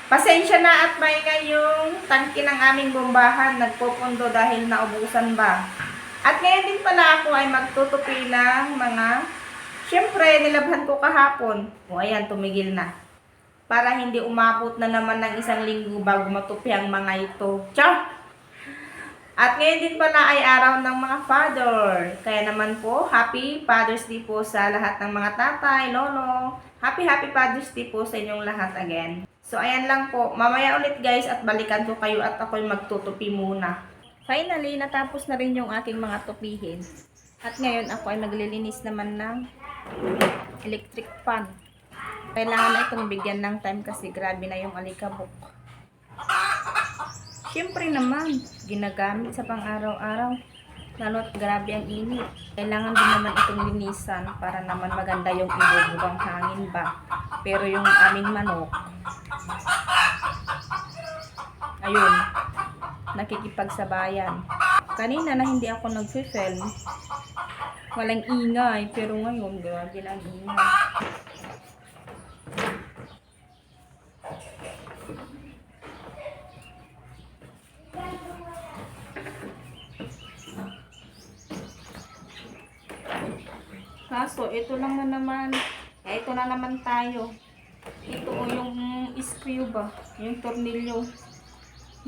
Pasensya na at may yung tangki ng aming bombahan nagpupundo dahil naubusan ba. At ngayon din pala ako ay magtutupi ng mga, syempre nilabhan ko kahapon. O ayan, tumigil na. Para hindi umabot na naman ng 1 linggo bago matupi ang mga ito. Ciao! At ngayon din pala ay araw ng mga father. Kaya naman po, Happy Father's Day po sa lahat ng mga tatay, lolo. Happy Father's Day po sa inyong lahat again. So ayan lang po, mamaya ulit guys at balikan ko kayo at ako'y magtutupi muna. Finally, natapos na rin yung aking mga tupihin. At ngayon ako ay naglilinis naman ng electric fan. Kailangan na itong bigyan ng time kasi grabe na yung alikabok. Siyempre naman, ginagamit sa pang-araw-araw. Lalo't grabe ang init. Kailangan din naman itong linisan para naman maganda yung ibubugang hangin ba. Pero yung aming manok, ayun, nakikipagsabayan. Kanina na hindi ako nag-film, walang ingay. Pero ngayon, grabe lang ingay. Kaso, ito lang na naman. Ito na naman tayo. Ito o yung screw ba? Yung tornilyo.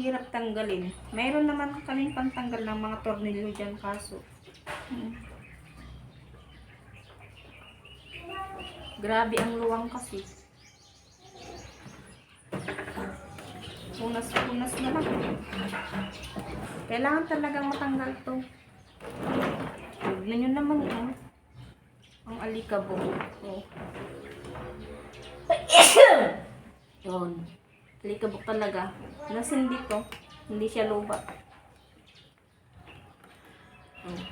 Hirap tanggalin. Mayroon naman kaming pantanggal ng mga tornilyo dyan kaso. Grabe ang luwang kasi. Punas na lang. Kailangan talagang matanggal to. Tignan nyo naman yun. Ang alikabok. Oh. Yun. Alikabok talaga. Nasindi to. Hindi siya luba. Oh.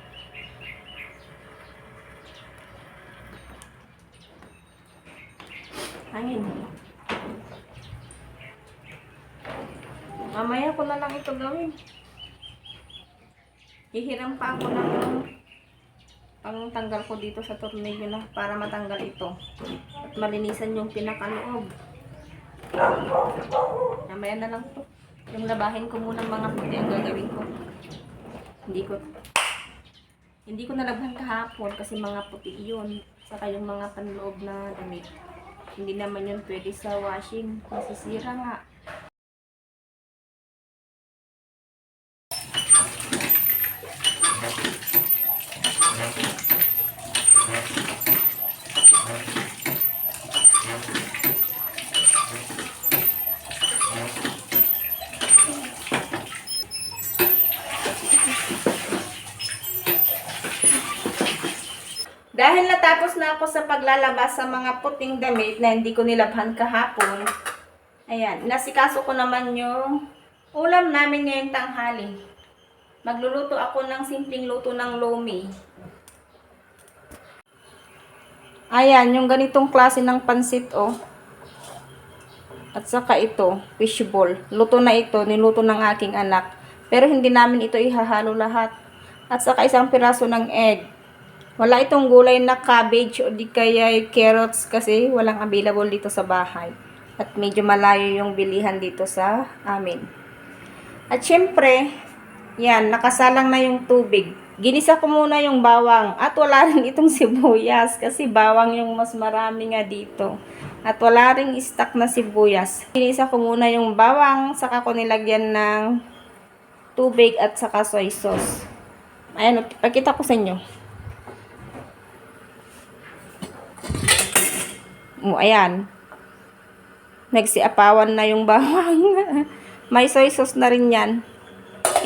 Hangin. Mamaya ko na lang ito gawin. Hihiram pa ako ng pangtanggal ko dito sa tornilyo na para matanggal ito. At malinisan yung pinakaloob. Mamaya na lang to. Yung labahin ko muna mga puti ang gagawin ko. Hindi ko nalabhan kahapon kasi mga puti yun. Saka yung mga panloob na damit. Hindi naman yun pwede sa washing. Masisira nga. Dahil natapos na ako sa paglalabas sa mga puting damit na hindi ko nilabhan kahapon, ayan, nasikaso ko naman yung ulam namin ngayong tanghali. Magluluto ako ng simpleng luto ng lomi. Ayan, yung ganitong klase ng pansit, oh. At saka ito, fishball. Luto na ito, niluto ng aking anak. Pero hindi namin ito ihahalo lahat. At saka isang piraso ng egg. Wala itong gulay na cabbage o di kaya carrots kasi walang available dito sa bahay. At medyo malayo yung bilihan dito sa amin. At syempre, yan, nakasalang na yung tubig. Ginisa ko muna yung bawang. At wala rin itong sibuyas kasi bawang yung mas marami nga dito. At wala ring stock na sibuyas. Ginisa ko muna yung bawang, saka ko nilagyan ng tubig at saka soy sauce. Ayan, pakita ko sa inyo. Ayan. Nagsiapawan na yung bawang. May soy sauce na rin yan.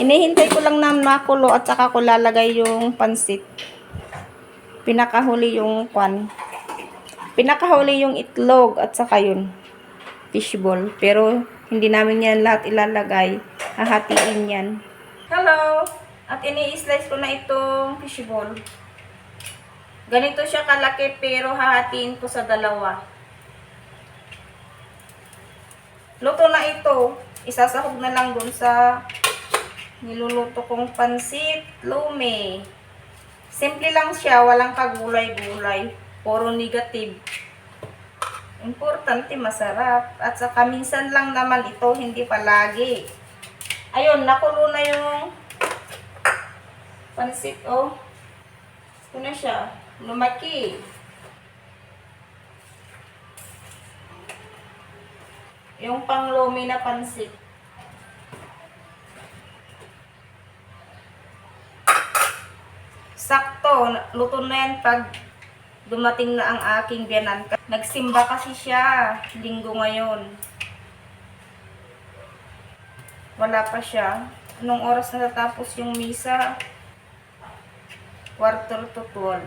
Inihintay ko lang na makulo at saka ko lalagay yung pansit. Pinakahuli yung Pinakahuli yung itlog at saka yun. Fishball. Pero hindi namin yan lahat ilalagay. Hahatiin yan. Hello! At ini-slice ko na itong fishball. Ganito siya kalaki pero hahatiin ko sa dalawa. Luto na ito. Isasahog na lang dun sa niluluto kong pansit, lomi. Simple lang siya, walang kagulay-gulay. Puro negative. Importante masarap. At saka minsan lang naman ito, hindi palagi. Ayun, nakulo na yung pansit, oh. Ito na siya. Lumaki. Yung panglomi na pansit. Sakto, luto na yan pag dumating na ang aking biyanan. Nagsimba kasi siya, linggo ngayon. Wala pa siya. Anong oras na natapos yung misa? 11:45.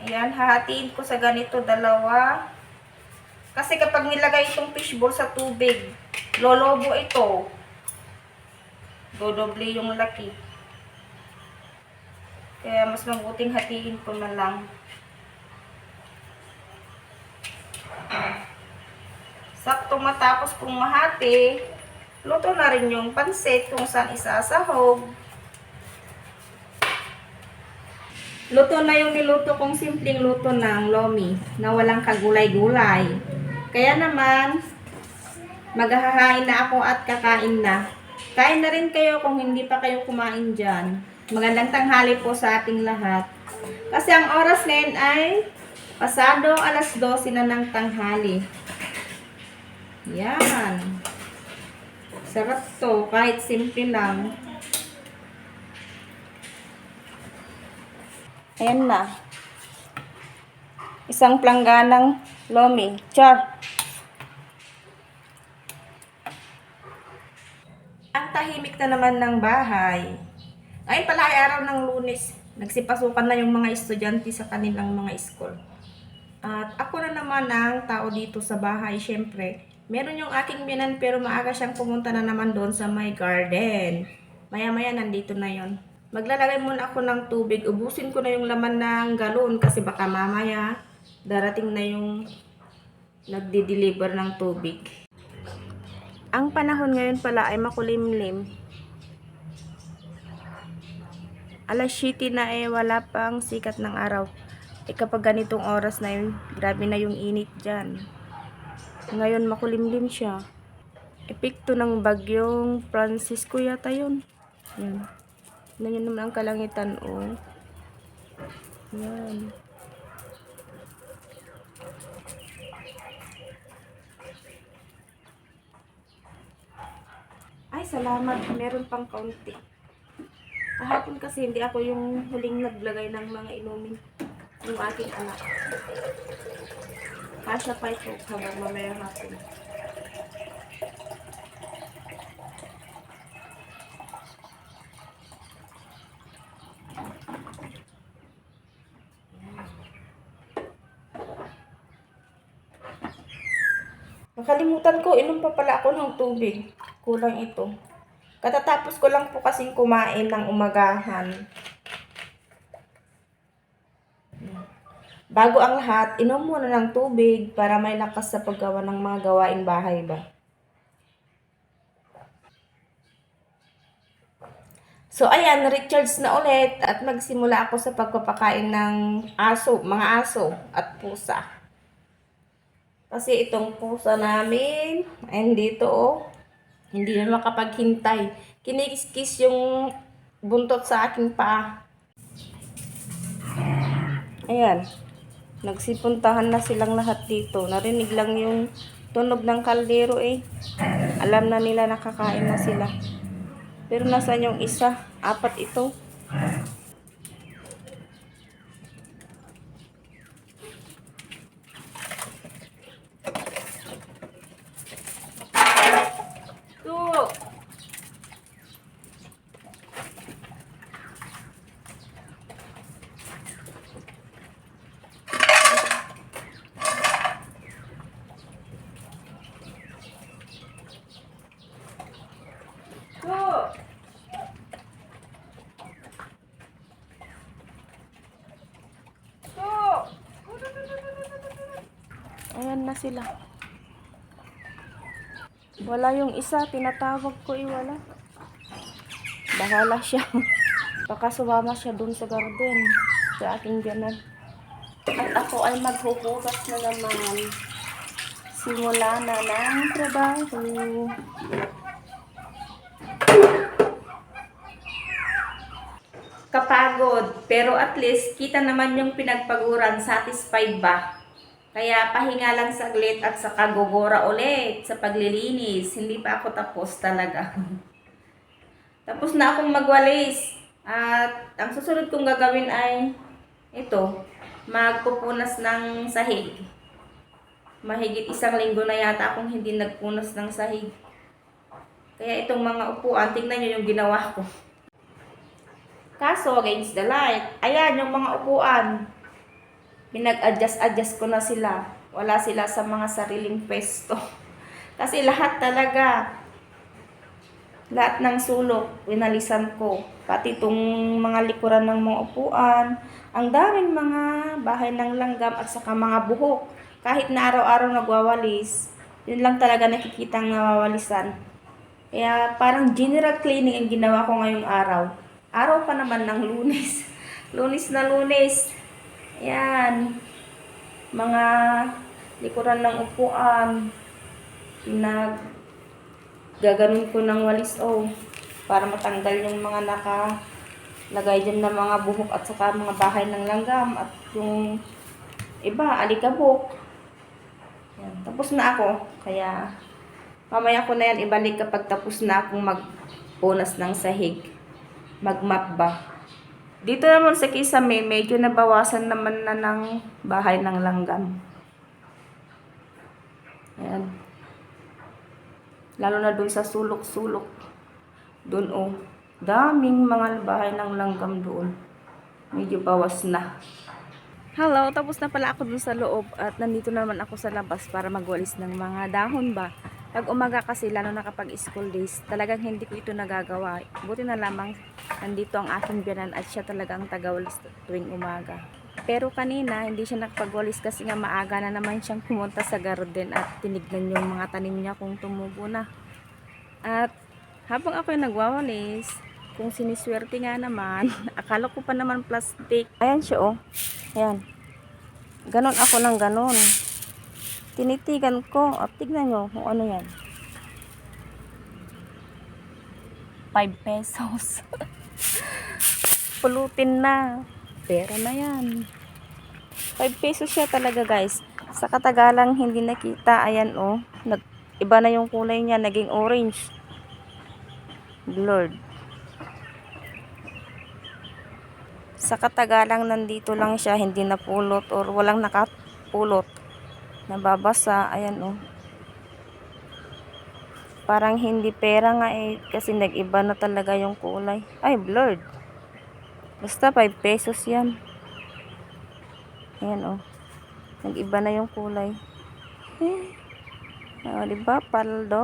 Ayan, hahatiin ko sa ganito, dalawa. Kasi kapag nilagay itong fishball sa tubig, lolobo ito. Dodoble yung laki. Kaya mas mabuting hatiin ko na lang. Sakto matapos kong mahati, luto na rin yung pansit kung saan isasahog. Luto na yung niluto kong simpleng luto ng lomi na walang kagulay-gulay. Kaya naman, maghahain na ako at kakain na. Kain na rin kayo kung hindi pa kayo kumain dyan. Magandang tanghali po sa ating lahat. Kasi ang oras ngayon ay pasado 12:00 na ng tanghali. Yan. Sarap to, kahit simple lang. Ayan na. Isang plangganang lomi. Char. Ang tahimik na naman ng bahay. Ngayon pala ay araw ng Lunes. Nagsipasukan na yung mga estudyante sa kanilang mga school. At ako na naman ang tao dito sa bahay. Siyempre, meron yung aking biyanan pero maaga siyang pumunta na naman doon sa my garden. Maya-maya nandito na yon. Maglalagay muna ako ng tubig. Ubusin ko na yung laman ng galon kasi baka mamaya darating na yung nagdi-deliver ng tubig. Ang panahon ngayon pala ay makulimlim. 7:00 na wala pang sikat ng araw. Kapag ganitong oras na yun, grabe na yung init dyan. Ngayon makulimlim siya. Epekto ng bagyong Francisco yata yun. Yan. Yan naman ang kalangitan, oh. Yan. Ay, salamat. Meron pang kaunti. Kahapon kasi hindi ako yung huling naglagay ng mga inumin. Yung aking anak. Kasya pa ito habang mamaya hapon. Nakalimutan ko, inom pa pala ako ng tubig. Kulang ito. Katatapos ko lang po kasing kumain ng umagahan. Bago ang lahat, inom muna ng tubig para may lakas sa paggawa ng mga gawain bahay ba. So ayan, recharge na ulit at magsimula ako sa pagpapakain ng aso, mga aso at pusa. Kasi itong pusa namin, ayun dito oh, hindi na makapaghintay. Kinikis-kis yung buntot sa aking paa. Ayan, nagsipuntahan na silang lahat dito. Narinig lang yung tunog ng kaldero eh. Alam na nila nakakain na sila. Pero nasaan yung isa? 4 ito. Ayan na sila. Wala yung isa, tinatawag ko wala. Bahala siya. Baka sumama siya dun sa garden. Sa aking ganan. At ako ay maghuhugas na naman. Simula na ng trabaho. Kapagod, pero at least kita naman yung pinagpaguran, satisfied ba? Kaya pahinga lang saglit at saka gugura ulit sa paglilinis. Hindi pa ako tapos talaga. Tapos na akong magwalis. At ang susunod kong gagawin ay ito, magpupunas ng sahig. Mahigit 1 linggo na yata akong hindi nagpunas ng sahig. Kaya itong mga upuan, tingnan nyo yung ginawa ko. Kaso, against the light, ayan yung mga upuan. Pinag-adjust ko na sila. Wala sila sa mga sariling pwesto. Kasi lahat talaga, lahat ng sulok, winalisan ko. Pati itong mga likuran ng mga upuan. Ang daming mga bahay ng langgam at saka mga buhok. Kahit na araw-araw nagwawalis, yun lang talaga nakikitang nawawalisan. Kaya parang general cleaning ang ginawa ko ngayong araw. Araw pa naman ng Lunes. Lunes na Lunes. Ayan. Mga likuran ng upuan. Gaganon ko ng walis para matanggal yung mga nakalagay dyan na mga buhok at saka mga bahay ng langgam at yung iba, alikabok. Ayan. Tapos na ako. Kaya mamaya ko na yan ibalik kapag tapos na akong magpunas ng sahig. Mag-map ba. Dito naman sa Kisame, medyo nabawasan naman na ng bahay ng langgam. Ayan. Lalo na dun sa sulok-sulok. Dun daming mga bahay ng langgam doon. Medyo bawas na. Hello, tapos na pala ako dun sa loob at nandito naman ako sa labas para magwalis ng mga dahon ba. Pag umaga kasi, lalo na kapag school days, talagang hindi ko ito nagagawa. Buti na lamang nandito ang aking biyanan at siya talagang tagawalis tuwing umaga. Pero kanina, hindi siya nakapagwalis kasi nga maaga na naman siyang pumunta sa garden at tinignan yung mga tanim niya kung tumubo na. At habang ako yung nagwawalis, kung siniswerte nga naman, akala ko pa naman plastic. Ayan siya Ayan. Ganon ako ng ganon. Tinitigan ko. At tignan nyo kung ano yan. 5 pesos. Pulutin na. Pera na yan. 5 pesos siya talaga guys. Sa katagalang hindi nakita. Ayan iba na yung kulay niya. Naging orange. Blurred. Sa katagalang nandito lang siya. Hindi napulot or walang nakapulot. Nababasa, ayan parang hindi pera nga kasi nag-iba na talaga yung kulay. Ay, blurred. Basta 5 pesos yan. Ayan nag-iba na yung kulay. Diba, paldo.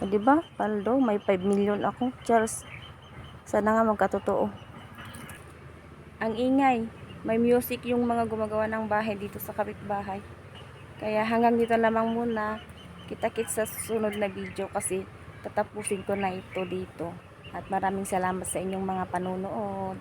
Diba, paldo. May 5 million ako. Cheers. Sana nga magkatotoo. Ang ingay. May music yung mga gumagawa ng bahay dito sa kapitbahay. Kaya hanggang dito lamang muna. Kita-kits sa susunod na video kasi tatapusin ko na ito dito. At maraming salamat sa inyong mga panunood.